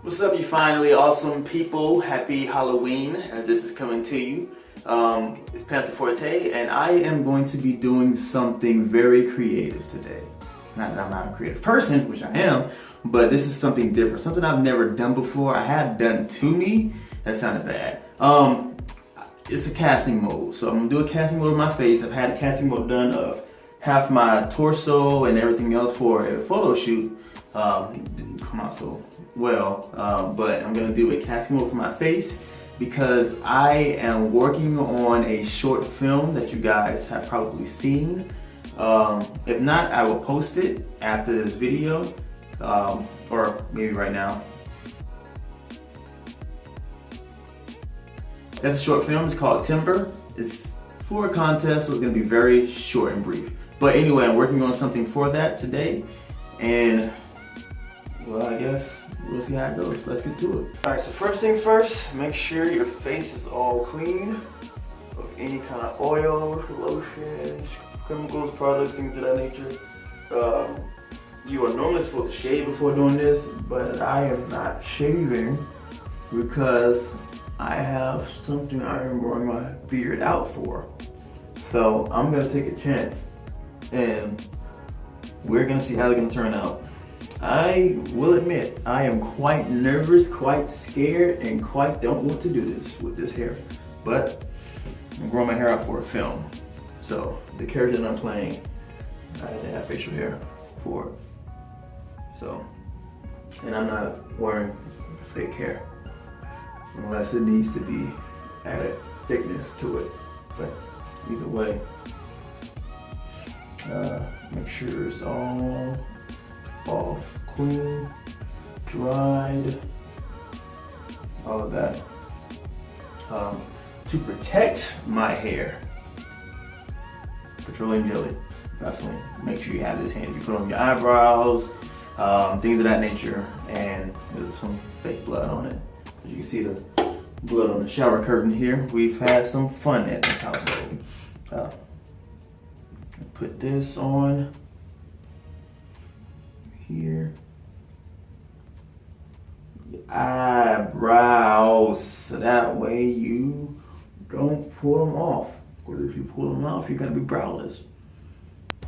What's up, you finally awesome people? Happy Halloween, as this is coming to you. It's Panther Forte, and I am going to be doing something very creative today. Not that I'm not a creative person, which I am, but this is something different, something I've never done before. I had done to me. That sounded bad. It's a casting mode, so I'm gonna do a casting mode of my face. I've had a casting mode done of half my torso and everything else for a photo shoot. Didn't come out so well, but I'm gonna do a casting mode for my face because I am working on a short film that you guys have probably seen. If not, I will post it after this video, or maybe right now. That's a short film. It's called Timber. It's for a contest, so it's gonna be very short and brief. But anyway, I'm working on something for that today, and well, I guess we'll see how it goes. Let's get to it. All right, so first things first, make sure your face is all clean of any kind of oil, lotions, chemicals, products, things of that nature. You are normally supposed to shave before doing this, but I am not shaving because I have something I am growing my beard out for. So I'm gonna take a chance and we're gonna see how it's gonna turn out. I will admit, I am quite nervous, quite scared, and quite don't want to do this with this hair. But I'm growing my hair out for a film. So the character that I'm playing, I had to have facial hair for it. So, and I'm not wearing fake hair unless it needs to be added thickness to it. But either way, make sure it's all off, clean, dried, all of that. To protect my hair, petroleum jelly, Vaseline. Make sure you have this handy. You put on your eyebrows, things of that nature, and there's some fake blood on it. As you can see the blood on the shower curtain here. We've had some fun at this household. Put this on here. Your eyebrows, so that way you don't pull them off. Because if you pull them off, you're gonna be browless.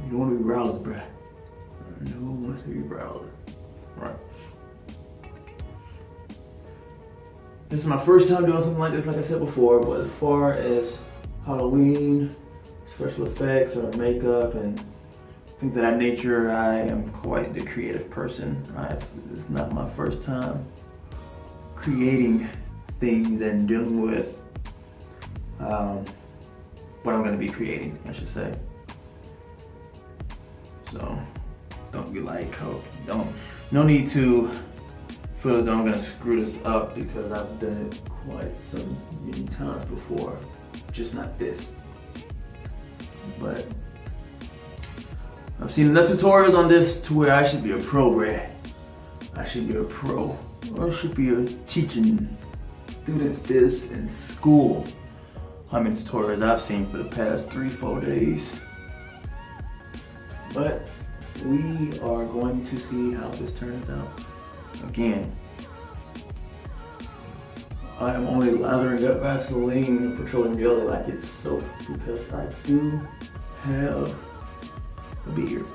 You don't want to be browless, bruh. No one wants to be browless. Right. This is my first time doing something like this, like I said before, but as far as Halloween, special effects or makeup and things of that nature, I am quite the creative person. It's not my first time creating things and dealing with what I'm going to be creating, I should say. So don't be like, oh, no need to feel that I'm going to screw this up because I've done it quite some many times before, just not this. But I've seen enough tutorials on this to where I should be a pro, bruh. I should be a pro. Or I should be teaching students this in school. How many tutorials I've seen for the past 3-4 days. But we are going to see how this turns out. Again, I am only lathering up Vaseline and petroleum jelly like it's soap because I do have a beard.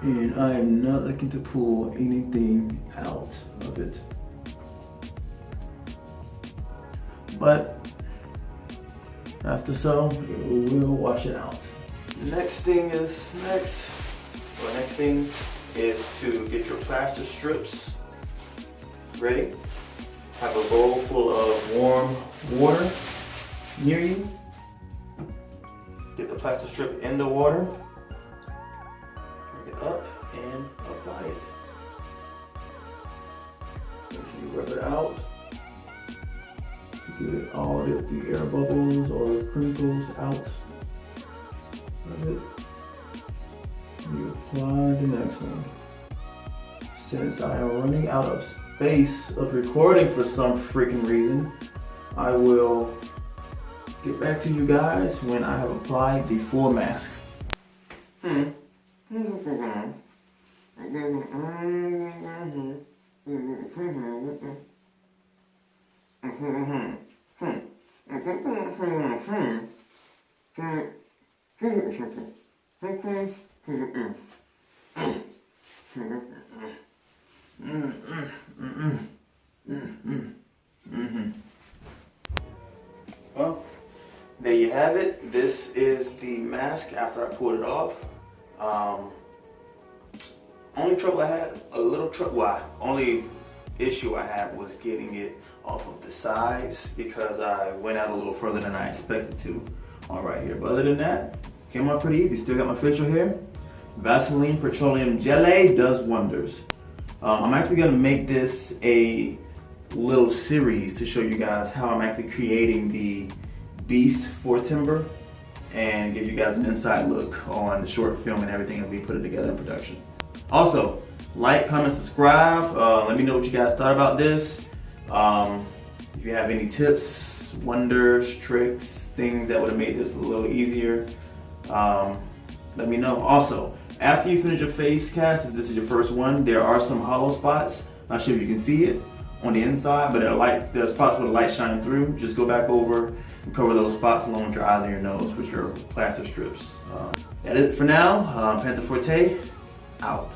And I am not looking to pull anything out of it. But after so, we'll wash it out. Next thing is to get your plaster strips ready. Have a bowl full of warm water near you. Get the plaster strip in the water. Bring it up and apply it. Make sure you rub it out. Get all of the air bubbles or crinkles out of it. You apply the next one. Since I am running out of space of recording for some freaking reason, I will get back to you guys when I have applied the full mask. pulled it off. Only trouble I had, only issue I had was getting it off of the sides because I went out a little further than I expected to on right here. But other than that, came out pretty easy. Still got my facial hair. Vaseline Petroleum Jelly does wonders. I'm actually gonna make this a little series to show you guys how I'm actually creating the Beast for timber and give you guys an inside look on the short film and everything as we put it together in production. Also, like, comment, subscribe. Let me know what you guys thought about this. If you have any tips, wonders, tricks, things that would have made this a little easier, let me know. Also, after you finish your face cast, if this is your first one, there are some hollow spots. Not sure if you can see it on the inside, but there are spots where the light shine through. Just go back over and cover those spots along with your eyes and your nose with your plaster strips. That is it for now. Panther Forte, out.